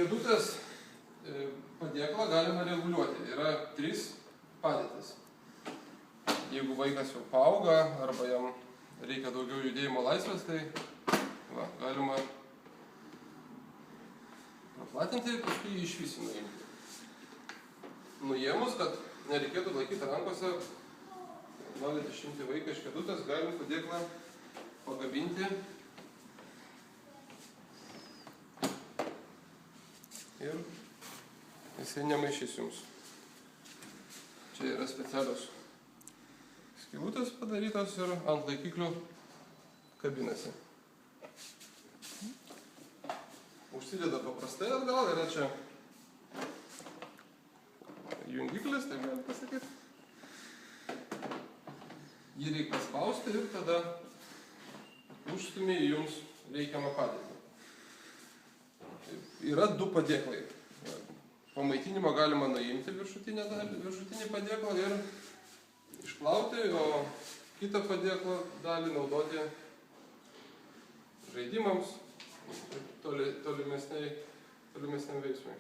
Kėdutės padėklą galima reguliuoti. Yra 3 padėtis. Jeigu vaikas jau paauga arba jam reikia daugiau judėjimo laisvės, tai galima praplatinti ir paskui jį išvisi nuimti. Nuėmus, kad nereikėtų laikyti rankose, norint išimti vaiką iš kėdutės, galim padėklą pagabinti ir jisai nemaišys jums. Čia yra specialios skylutės padarytos ir ant laikiklių kabinasi. Užsideda paprastai atgal, yra čia jungiklis, taip galim pasakyti. Jį reikia spausti ir tada užstumi į jums reikiamą padėtį. Yra 2 padėklai. Pamaitinimo galima nuimti viršutinį padėklą ir išplauti, o kitą padėklą dalį naudoti žaidimams ir tolimesniam veiksmui.